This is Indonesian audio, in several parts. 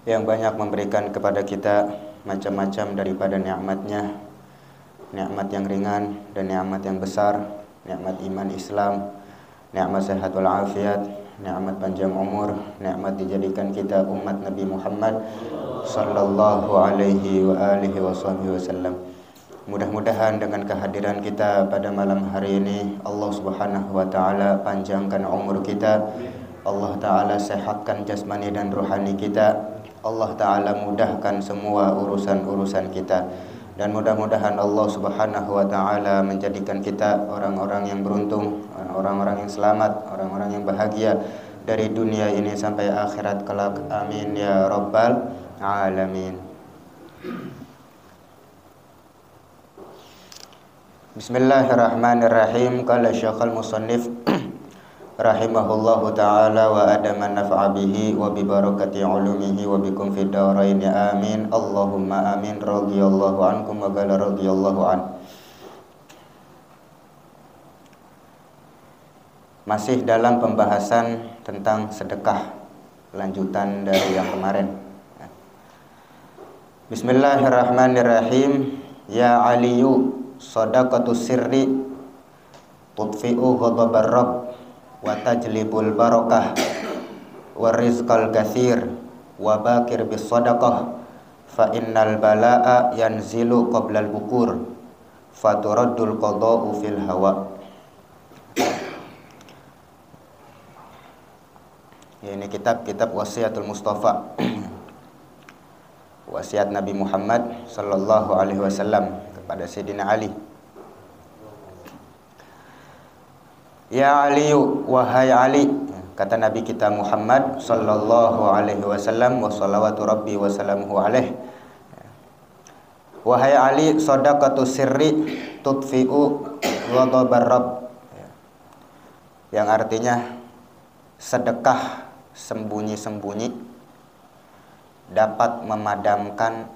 yang banyak memberikan kepada kita macam-macam daripada nikmat-Nya, nikmat yang ringan dan nikmat yang besar, nikmat iman Islam, nikmat sehat walafiat, nikmat panjang umur, nikmat dijadikan kita umat Nabi Muhammad sallallahu alaihi wa alihi wasallam. Mudah-mudahan dengan kehadiran kita pada malam hari ini Allah Subhanahu wa taala panjangkan umur kita, Allah taala sehatkan jasmani dan rohani kita, Allah taala mudahkan semua urusan-urusan kita, dan mudah-mudahan Allah Subhanahu wa taala menjadikan kita orang-orang yang beruntung, orang-orang yang selamat, orang-orang yang bahagia dari dunia ini sampai akhirat kelak. Amin ya rabbal alamin. Bismillahirrahmanirrahim. Qala Syekhul Musannif rahimahullahu ta'ala wa adama naf'a bihi wa bi barakati ulumihi wa bikum fid dharain amin. Allahumma amin. Radhiyallahu ankum wa qala radhiyallahu an. Masih dalam pembahasan tentang sedekah, lanjutan dari yang kemarin. Bismillahirrahmanirrahim. Ya Aliyu, shadaqatu sirri tudfi'u ghadabar rabb wa tajlibul barakah wa rizqal katsir wa bakir bis sadaqah fa innal balaa yanzilu qabla al bukur faturaddul qada'u fil hawa. Ini kitab Wasiatul Mustafa, wasiat Nabi Muhammad sallallahu alaihi wasallam kepada Sayyidina Ali. Ya Aliyu, wahai Ali, kata Nabi kita Muhammad sallallahu alaihi wasallam wa salawatu rabbi wa salamuhu alaihi. Wahai Ali, shadaqatu sirri tudfi'u ghadabar rabb. Yang artinya sedekah sembunyi-sembunyi dapat memadamkan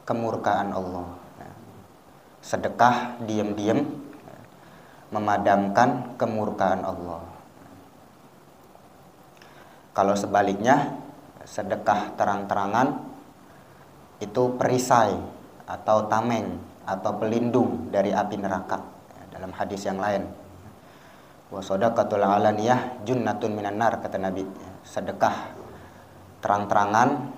kemurkaan Allah. Sedekah diam-diam memadamkan kemurkaan Allah. Kalau sebaliknya, sedekah terang-terangan itu perisai atau tameng atau pelindung dari api neraka. Dalam hadis yang lain, wa shadaqatul alaniyah junnatun minan nar, kata Nabi. Sedekah terang-terangan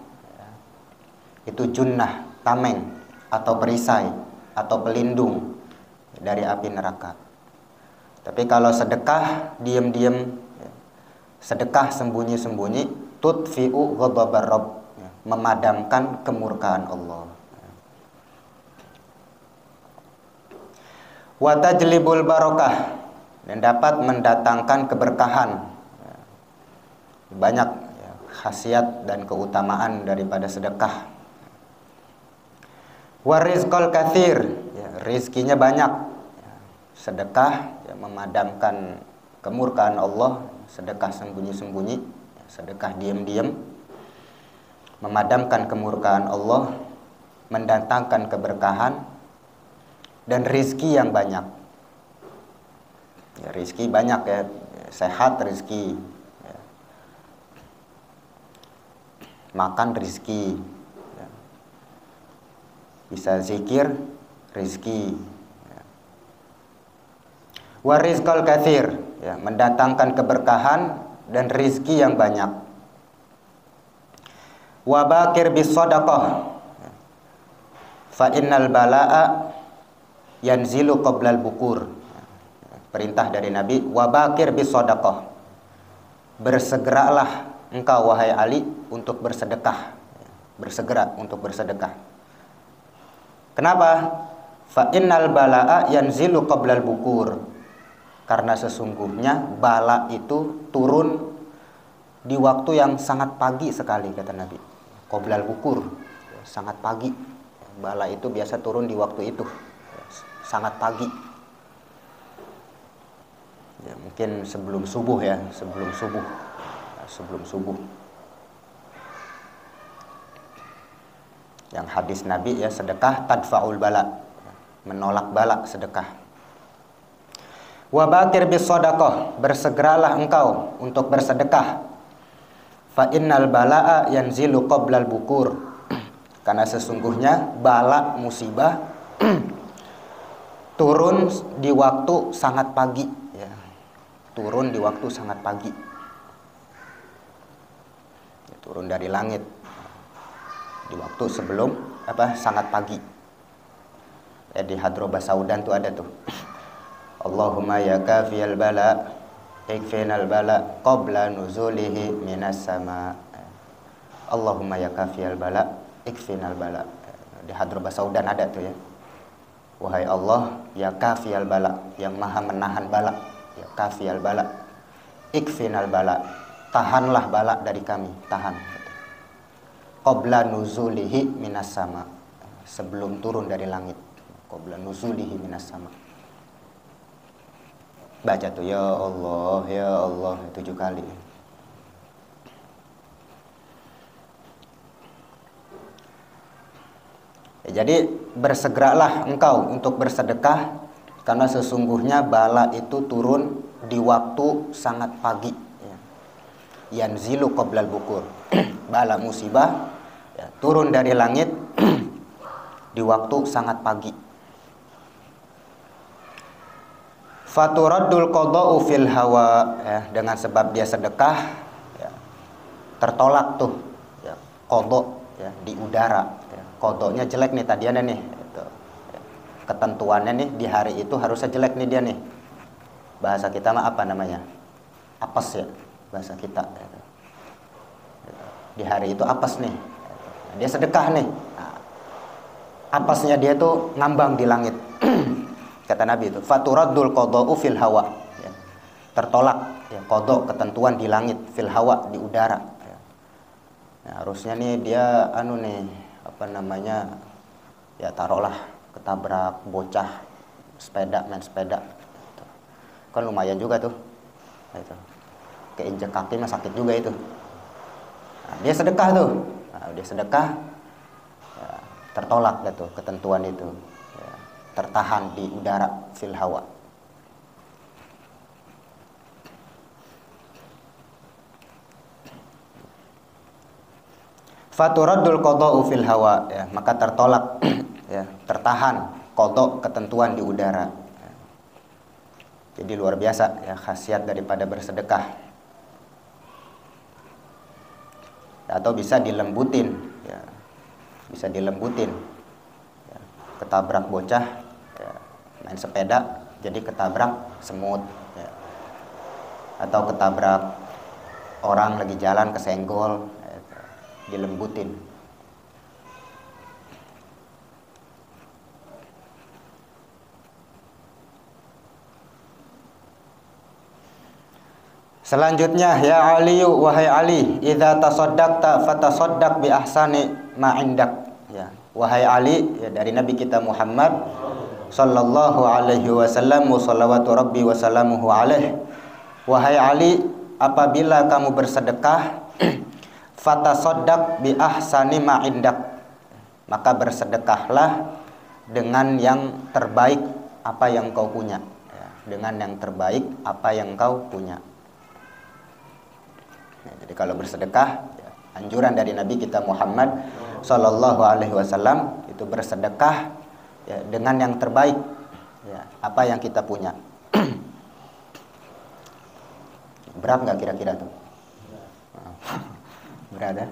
itu junnah, tameng atau perisai atau pelindung dari api neraka. Tapi kalau sedekah diam-diam, sedekah sembunyi-sembunyi, tudfi'u ghadabar rabb, memadamkan kemurkaan Allah. Wa tajlibul barakah, dan dapat mendatangkan keberkahan. Banyak khasiat dan keutamaan daripada sedekah. Wa rizqal katsir, rizkinya banyak. Sedekah memadamkan kemurkaan Allah, sedekah sembunyi-sembunyi, sedekah diam-diam memadamkan kemurkaan Allah, mendatangkan keberkahan dan rizki yang banyak. Rizki banyak ya, sehat rizki, makan rizki, bisa zikir rizki. Wa rizqal katsir, mendatangkan keberkahan dan rizki yang banyak. Wa bakir bis sadaqah, fa innal balaa yanzilu qabla al bukur. Perintah dari Nabi, wa bakir bis sadaqah, bersegeralah engkau wahai Ali untuk bersedekah. Bersegera untuk bersedekah. Kenapa? Fa innal balaa yanzilu qabla al bukur. Karena sesungguhnya bala itu turun di waktu yang sangat pagi sekali, kata Nabi. Qabla al bukur, sangat pagi. Bala itu biasa turun di waktu itu, sangat pagi. Ya, mungkin sebelum subuh ya, sebelum subuh. Yang hadis Nabi ya, sedekah tadfa'ul bala, menolak bala sedekah. Wa bakir bis sadaqah, bersegeralah engkau untuk bersedekah. Fa innal balaa yanzilu qoblal bukur. Karena sesungguhnya bala musibah turun di waktu sangat pagi, ya. Turun di waktu sangat pagi. Ya, turun dari langit di waktu sebelum sangat pagi. Ya, di Hadrobah Saudan tuh ada tuh. Allahumma ya kafiyal bala ikfinal bala qabla nuzulihi minas sama. Allahumma ya kafiyal bala ikfinal bala. Di Hadrobah Saudan ada tuh ya. Wahai Allah, ya kafiyal bala, yang maha menahan bala, ya kafiyal bala ikfinal bala, tahanlah bala dari kami, tahan. Qabla nuzulihi minas sama, sebelum turun dari langit. Qabla nuzulihi minas sama. Baca tuh ya Allah 7 kali. Ya, jadi bersegeralah engkau untuk bersedekah, karena sesungguhnya bala itu turun di waktu sangat pagi, ya. Yanzilu qoblal bukur. Bala musibah, ya, turun dari langit di waktu sangat pagi. Faturaddul qada'u fil hawa, ya, dengan sebab dia sedekah, ya, tertolak tuh, ya, qada', ya, di udara, ya. Qada'nya jelek nih tadiannya nih, gitu. Ya. Ketentuannya nih di hari itu harusnya jelek nih dia nih. Bahasa kita mah apa namanya? Apes, ya, bahasa kita, gitu. Di hari itu apes nih, dia sedekah nih, nah, apesnya dia tuh ngambang di langit. Kata Nabi itu, faturaddul qada'u fil hawa, ya. Tertolak, ya, qada', ketentuan di langit, fil hawa, di udara, ya. Nah, harusnya nih dia ya taruhlah ketabrak bocah main sepeda gitu. Kan lumayan juga tuh, gitu. Keinjek kaki mah sakit juga itu. Nah, dia sedekah tuh, dia sedekah, ya, tertolak dah tuh ketentuan itu, ya, tertahan di udara, fil hawa. Faturaddul qada'u fil hawa, ya, maka tertolak, ya, tertahan qada', ketentuan di udara, ya. Jadi luar biasa, ya, khasiat daripada bersedekah. Atau bisa dilembutin, ya, bisa dilembutin, ya. Ketabrak bocah, ya, main sepeda jadi ketabrak semut, ya. Atau ketabrak orang lagi jalan kesenggol, ya, dilembutin. Selanjutnya, ya Ali, wahai Ali, idza tasaddaqta fatasaddaq bi ahsani ma indak. Ya, wahai Ali, ya, dari Nabi kita Muhammad sallallahu alaihi wasallam, wa shalawatu rabbi wa salamuhu alaihi. Wahai Ali, apabila kamu bersedekah, fatasaddaq bi ahsani ma indak, maka bersedekahlah dengan yang terbaik apa yang kau punya, ya, dengan yang terbaik apa yang kau punya. Jadi kalau bersedekah, ya, anjuran dari Nabi kita Muhammad sallallahu alaihi wasallam itu bersedekah, ya, dengan yang terbaik, ya, apa yang kita punya. Berat nggak kira-kira tuh? Berat, ya?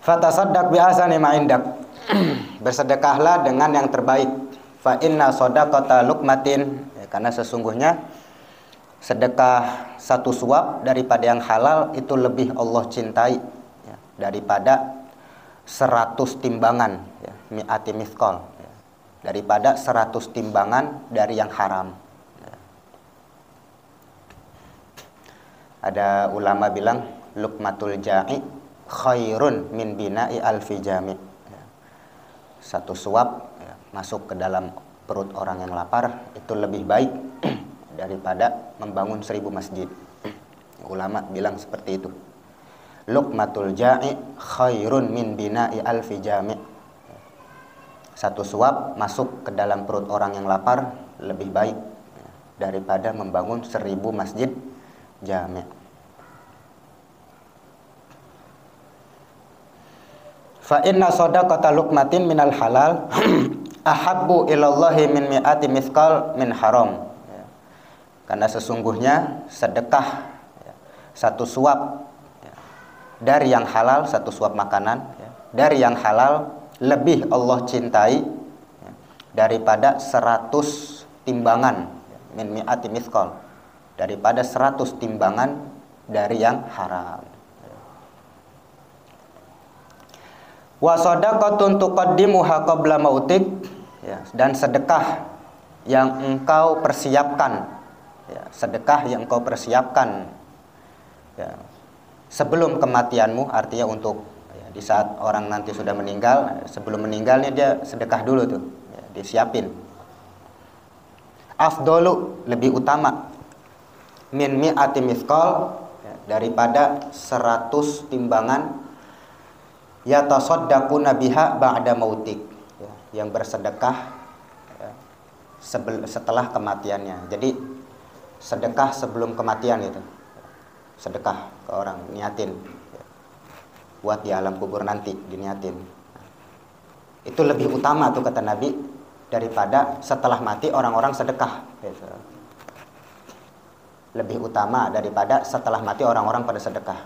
Fatasaddaq bi ahsani ma indak. Bersedekahlah dengan yang terbaik. Fa inna shadaqata luqmatin, ya, karena sesungguhnya sedekah satu suap daripada yang halal itu lebih Allah cintai, ya, daripada 100 timbangan, ya, mi'ati mithqal, ya, daripada 100 timbangan dari yang haram, ya. Ada ulama bilang luqmatul ja'i khairun min bina'i alfi jami', ya. Satu suap, ya, masuk ke dalam perut orang yang lapar itu lebih baik daripada membangun 1000 masjid. Ulama bilang seperti itu. Luqmatul ja'i khairun min bina'i alfi jami'. Satu suap masuk ke dalam perut orang yang lapar lebih baik daripada membangun 1000 masjid jami'. Fa inna shadaqata luqmatin minal halal ahabbu ilallahi min mi'ati mithqal min haram. Karena sesungguhnya sedekah satu suap dari yang halal, satu suap makanan dari yang halal lebih Allah cintai daripada 100 timbangan min mi'ati mithqal, daripada 100 timbangan dari yang haram. Wa shadaqatun tuqaddimuha qabla mautik, dan sedekah yang engkau persiapkan, sedekah yang engkau persiapkan sebelum kematianmu, artinya untuk di saat orang nanti sudah meninggal, sebelum meninggalnya dia sedekah dulu tuh, disiapin. Afdolu, lebih utama, min mi'ati mithqal, daripada 100 timbangan, yatasaddaquna biha ba'da mautik, yang bersedekah setelah kematiannya. Jadi sedekah sebelum kematian itu, sedekah ke orang, niatin buat di alam kubur nanti, diniatin. Itu lebih utama tuh kata Nabi daripada setelah mati orang-orang sedekah. Lebih utama daripada setelah mati orang-orang pada sedekah.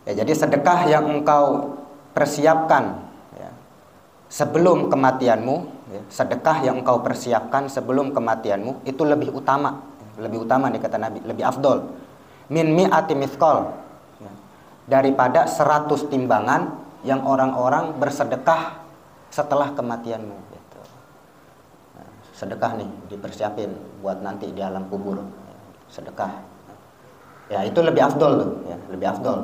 Jadi sedekah yang engkau persiapkan sebelum kematianmu, sedekah yang engkau persiapkan sebelum kematianmu itu lebih utama nih kata Nabi, lebih afdol min mi'ati mithqal, daripada 100 timbangan yang orang-orang bersedekah setelah kematianmu gitu. Sedekah nih dipersiapin buat nanti di alam kubur, sedekah itu lebih afdol tuh, lebih afdol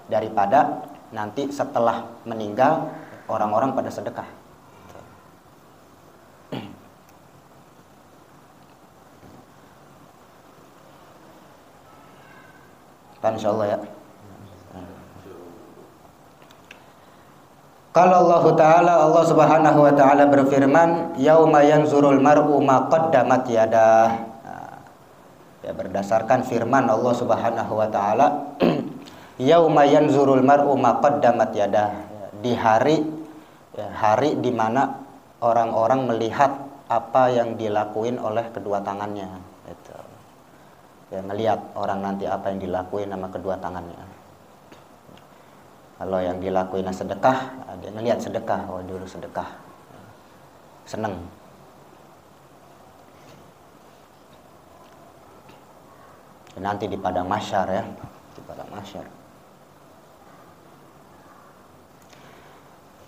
daripada nanti setelah meninggal orang-orang pada sedekah. Kan insyaallah ya. Kalau Allah Ta'ala, Allah Subhanahu wa Ta'ala berfirman, yauma yanzurul mar'u ma qaddamat yadah. Berdasarkan firman Allah Subhanahu wa Ta'ala, yauma yanzurul mar'u ma qaddamat yadah, di hari di mana orang-orang melihat apa yang dilakuin oleh kedua tangannya gitu. Ngelihat orang nanti apa yang dilakuin sama kedua tangannya. Kalau yang dilakuin sedekah, dia ngelihat sedekah, oh dulu sedekah, seneng. Nanti di padang mahsyar ya, di padang mahsyar.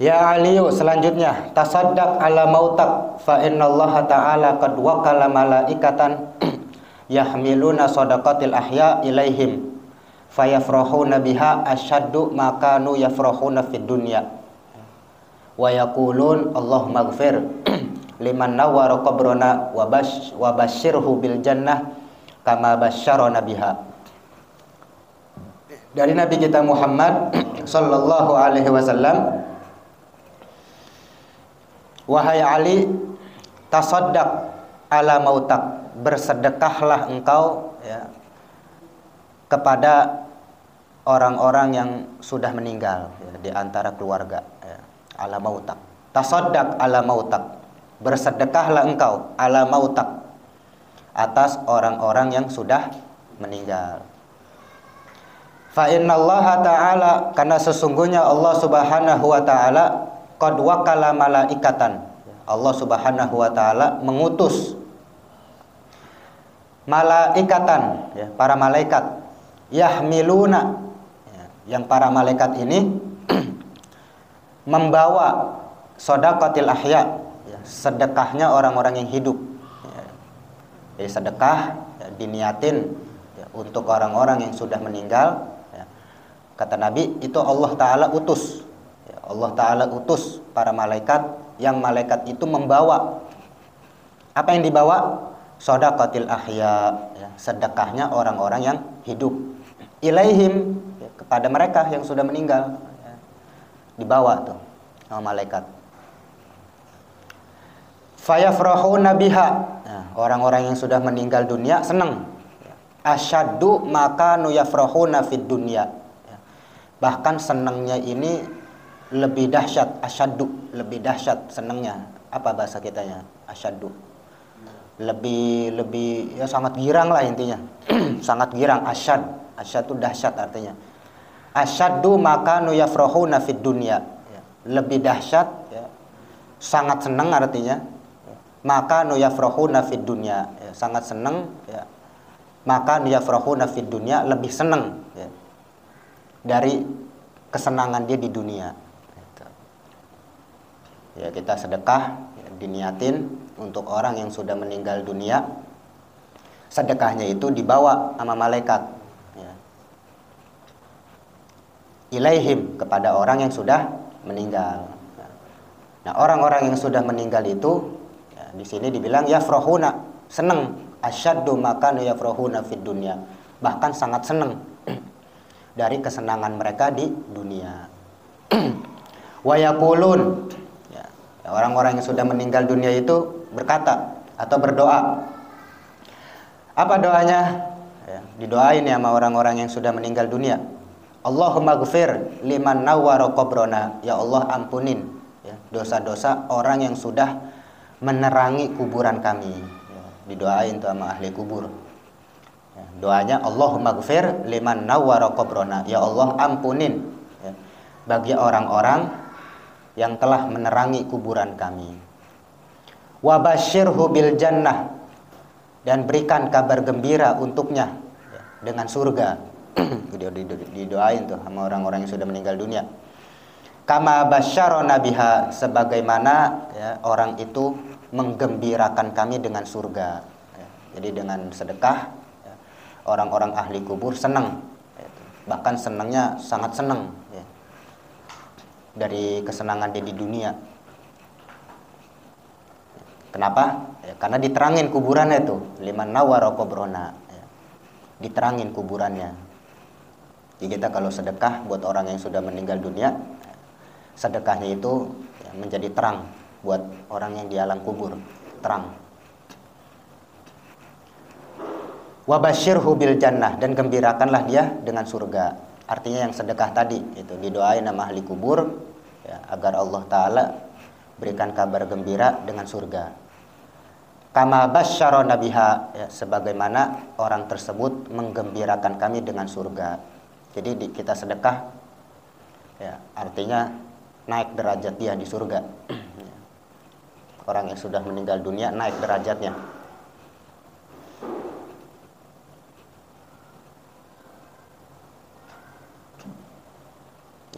Ya Aliyu, selanjutnya tasaddaq ala mautak fa innallaha ta'ala qad wakala malaikatan yahmiluna shadaqatil ahya ilaihim fayafrahuna biha asyaddu ma kanu yafrahuna fid dunya wa yaqulun Allahumma ighfir liman nawwara qabrana wa basyirhu bil jannah kama basyarana biha. Dari Nabi kita Muhammad sallallahu alaihi wasallam, wahai Ali, tasaddaq ala mautak, bersedekahlah engkau kepada orang-orang yang sudah meninggal di antara keluarga, ala mautak. Tasaddaq ala mautak, bersedekahlah engkau ala mautak, atas orang-orang yang sudah meninggal. Fa innallaha ta'ala, karena sesungguhnya Allah Subhanahu wa ta'ala qad wakala malaikatan, Allah Subhanahu wa ta'ala mengutus malaikatan, para malaikat, yahmiluna, yang para malaikat ini membawa shadaqatil ahya, sedekahnya orang-orang yang hidup. Jadi sedekah diniatin untuk orang-orang yang sudah meninggal. Kata Nabi, itu Allah Ta'ala utus. Allah Ta'ala utus para malaikat, yang malaikat itu membawa. Apa yang dibawa? Shadaqatil ahya, sedekahnya orang-orang yang hidup. Ilaihim, kepada mereka yang sudah meninggal. Dibawa tuh sama malaikat. Fayafrahuna biha, orang-orang yang sudah meninggal dunia senang. asyaddu maka nuyafrahuna fid dunya. Bahkan senangnya ini lebih dahsyat, asyaddu, lebih dahsyat senangnya. Apa bahasa kitanya? Asyaddu. Lebih ya sangat girang lah intinya. Sangat girang, asyad. Asyad itu dahsyat artinya. Asyaddu maka nuyafrahuna fid dunya. Lebih dahsyat ya. Sangat senang artinya. Maka nuyafrahuna fid dunya. Ya, sangat senang ya. Maka nuyafrahuna fid dunya, lebih senang ya. Dari kesenangan dia di dunia. Ya, kita sedekah ya, diniatin untuk orang yang sudah meninggal dunia. Sedekahnya itu dibawa sama malaikat ya. Ilaihim, kepada orang yang sudah meninggal. Nah, orang-orang yang sudah meninggal itu ya, di sini dibilang yafrahuna, senang, asyaddu makanu yafrahuna fid dunya, bahkan sangat senang dari kesenangan mereka di dunia. Wa yaqulun, ya, orang-orang yang sudah meninggal dunia itu berkata atau berdoa. Apa doanya? Ya, didoain ya sama orang-orang yang sudah meninggal dunia. Allahumma ghfir liman nawwara qabrana, ya Allah ampunin ya, dosa-dosa orang yang sudah menerangi kuburan kami. Ya, didoain tuh sama ahli kubur. Ya, doanya Allahumma ghfir liman nawwara qabrana, ya Allah ampunin ya, bagi orang-orang yang telah menerangi kuburan kami. Wa basyirhu bil jannah, dan berikan kabar gembira untuknya ya, dengan surga. Didoain tuh sama orang-orang yang sudah meninggal dunia. Kama basyarona biha, sebagaimana ya, orang itu menggembirakan kami dengan surga ya. Jadi dengan sedekah ya, orang-orang ahli kubur senang ya, bahkan senangnya sangat senang ya, dari kesenangan dia di dunia. Kenapa? Ya, karena diterangin kuburannya tuh, liman nawwara qabrona ya, diterangin kuburannya. Jadi kita kalau sedekah buat orang yang sudah meninggal dunia, sedekahnya itu ya, menjadi terang buat orang yang di alam kubur, terang. Wa basyirhu bil jannah, dan gembirakanlah dia dengan surga. Artinya yang sedekah tadi itu didoain sama ahli kubur ya, agar Allah Ta'ala berikan kabar gembira dengan surga. Kama basyarona biha ya, sebagaimana orang tersebut menggembirakan kami dengan surga. Jadi kita sedekah ya, artinya naik derajat dia di surga. Orang yang sudah meninggal dunia naik derajatnya.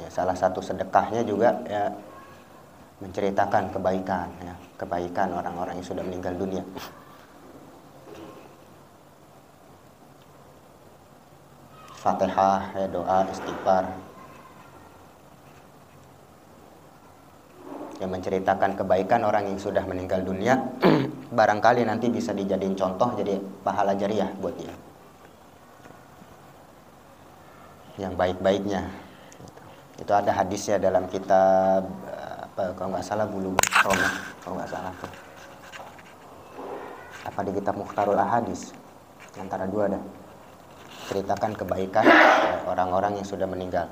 Ya, salah satu sedekahnya juga ya, menceritakan kebaikan ya, kebaikan orang-orang yang sudah meninggal dunia. Fatihah ya, doa istighfar yang menceritakan kebaikan orang yang sudah meninggal dunia. Barangkali nanti bisa dijadiin contoh jadi pahala jariah buat dia yang baik-baiknya. Itu ada hadisnya dalam kitab kalau nggak salah Bulughul Maram, kalau nggak salah tuh. Apa di kitab Mukhtarul Ahadits, antara dua dah, ceritakan kebaikan orang-orang yang sudah meninggal.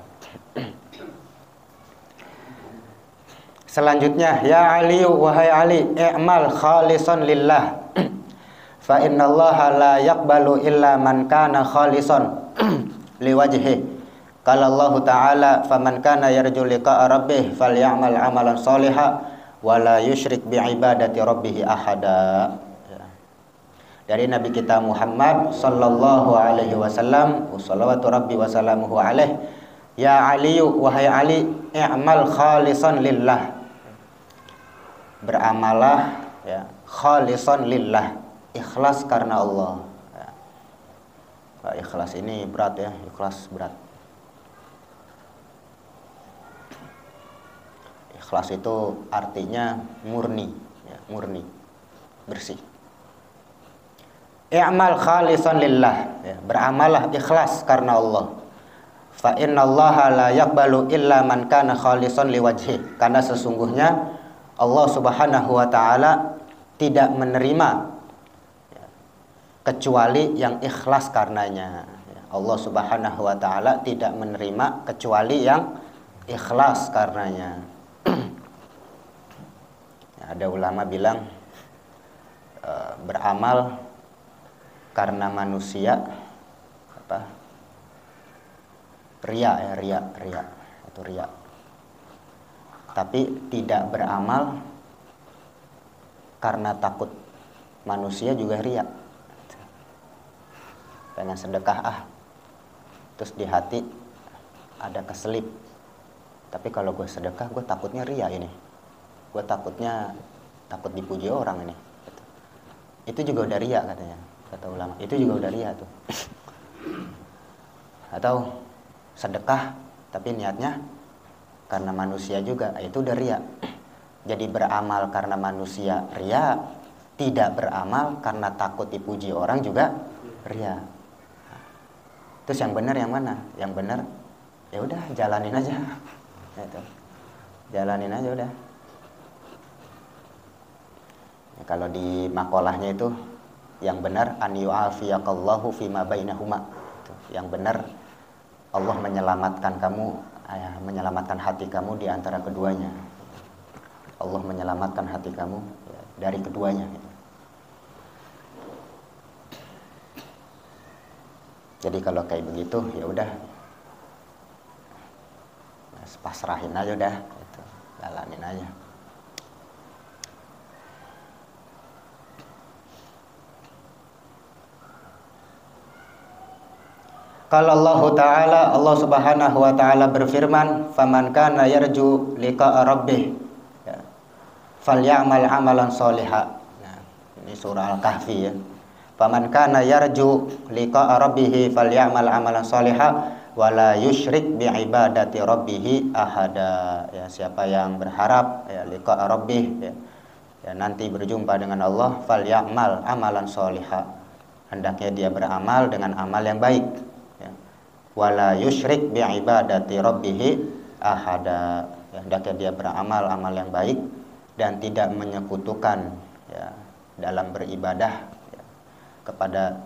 Selanjutnya, ya Ali, wahai Ali, i'mal khalisan lillah, fa innallaha la yaqbalu illa man kana khalisan liwajhihi. Qala Allah Ta'ala, faman kana yarju liqa'a rabbih falyamal amalan shalihan wa la yusyrik bi'ibadati rabbih ahada. Dari Nabi kita Muhammad sallallahu alaihi wasallam, wassalatu rabbi wassalamuhu alaih, ya Ali, wahai Ali, i'mal khalisan lillah, beramalah ya, khalisan lillah, ikhlas karena Allah ya. Ikhlas ini berat ya, ikhlas berat. Ikhlas itu artinya murni ya, murni, bersih. I'mal khalisan lillah ya, beramalah ikhlas karena Allah. Fa innallaha la yaqbalu illa man kana khalisan liwajhi, karena sesungguhnya Allah Subhanahu wa taala tidak menerima ya, kecuali yang ikhlas karenanya. Allah Subhanahu wa taala tidak menerima kecuali yang ikhlas karenanya. Ada ulama bilang beramal karena manusia ria itu ria. Tapi tidak beramal karena takut manusia juga ria. Pengen sedekah terus di hati ada keselip, tapi kalau gue sedekah gue takutnya ria ini, gue takut dipuji orang ini. Itu juga udah ria katanya, kata ulama. Itu juga udah ria tuh. Atau sedekah tapi niatnya karena manusia juga, itu udah ria. Jadi beramal karena manusia ria, tidak beramal karena takut dipuji orang juga ria. Terus yang benar yang mana? Yang benar ya udah jalanin aja. Gitu. Jalanin aja udah. Ya, kalau di makolahnya itu yang benar an yu'afiyaqallahu fima bainahuma. Yang benar Allah menyelamatkan kamu, menyelamatkan hati kamu di antara keduanya. Allah menyelamatkan hati kamu dari keduanya. Jadi kalau kayak begitu ya udah pasrahin aja udah, gitu. Jalanin aja. Kalau Allah Subhanahu wa taala berfirman, "Faman kana yarju liqa'a rabbih, falyamal amalan sholiha." Nah, ini surah Al-Kahfi ya. Faman kana yarju liqa'a rabbih falyamal amalan sholiha wala yusyrik bi ibadati rabbih ahada. Ya, siapa yang berharap ya liqa'a rabbih ya nanti berjumpa dengan Allah, falyamal amalan sholiha. Hendaknya dia beramal dengan amal yang baik. Wala yusyrik bi ibadati rabbih ahada. Ya, hendaknya dia beramal amal yang baik dan tidak menyekutukan ya dalam beribadah ya, kepada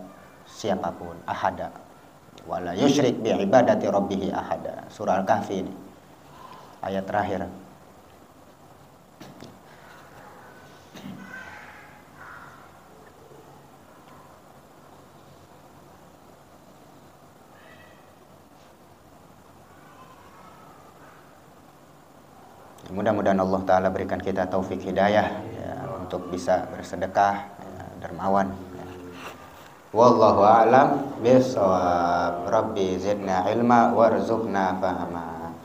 siapapun, ahada. Wala yusyrik bi ibadati rabbih ahada. Surah Al-Kahfi ini ayat terakhir. Mudah-mudahan Allah Ta'ala berikan kita taufik hidayah ya, untuk bisa bersedekah ya, dermawan ya. Wallahu a'lam bishawab. Rabbi zidna ilma warzuqna fahama.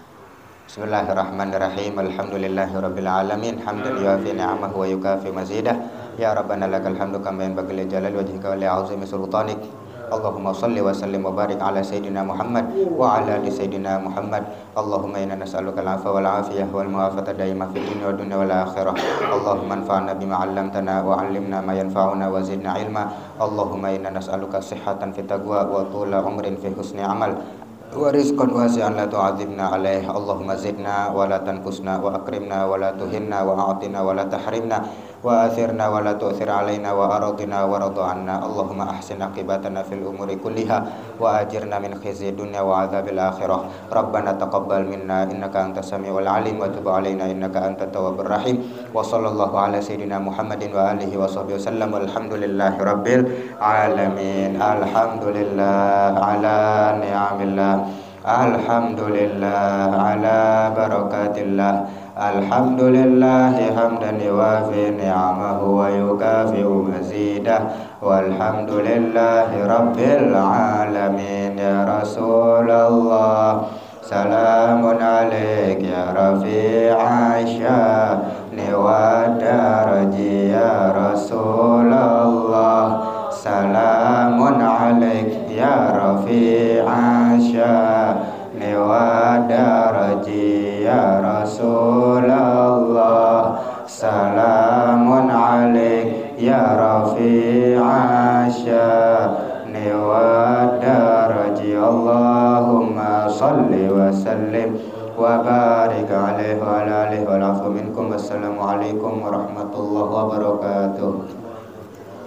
Bismillahirrahmanirrahim. Alhamdulillahi rabbil alamin. Hamdan yuafi ni'amahu wa yukafi mazidah. Ya Rabbana lakal hamdu kama yanbaghi li jalali wajhika wa li 'azimi sultanik. Allahumma salli wa sallim wa barik ala Sayyidina Muhammad wa ala ali Sayyidina Muhammad. Allahumma inna nas'aluka al-'afwa wal 'afiyah wal mu'afata daima fid dunya wa dunya wal akhirah. Allahumma anfa'na bima 'allamtana wa 'allimna ma yanfa'una wa zidna ilma. Allahumma inna nas'aluka sihhatan fit taqwa wa tula umrin fi husni amal wa rizqan wasi'an la tu'adzibna alaih. Allahumma zidna wa la tanqusna wa akrimna wa la tuhinna wa a'tina wa la tahrimna wa athirna wa la tu'thir alaina wa aradina wa radu anna. Allahumma ahsin aqibatana fil umuri kulliha wa ajirna min khizyi dunya wa adzabil akhirah. Rabbana taqabbal minna innaka antas samiul alim wa tub alaina innaka antat tawwabur rahim. Wa sallallahu ala sayyidina Muhammadin wa alihi wa sahbihi wasallam. Walhamdulillahi rabbil alamin. Alhamdulillah ala ni'amillah. Alhamdulillah ala barakatillah. Alhamdulillahi hamdan yuwafi ni'amahu wa yukafi'u mazidah. Walhamdulillahi rabbil alamin. Ya Rasulullah salamun alaik ya rafi'a sya'ni wa daraji. Ya Rasulullah salamun alaik ya rafi'a sya'ni wa daraji. Ya Rasulullah salamun alaik ya rafi'a sya'ni wa daraji. Allahumma salli wa sallim wa barik alaihi wa ala alihi wa lafu minkum. Wassalamualaikum warahmatullahi wabarakatuh.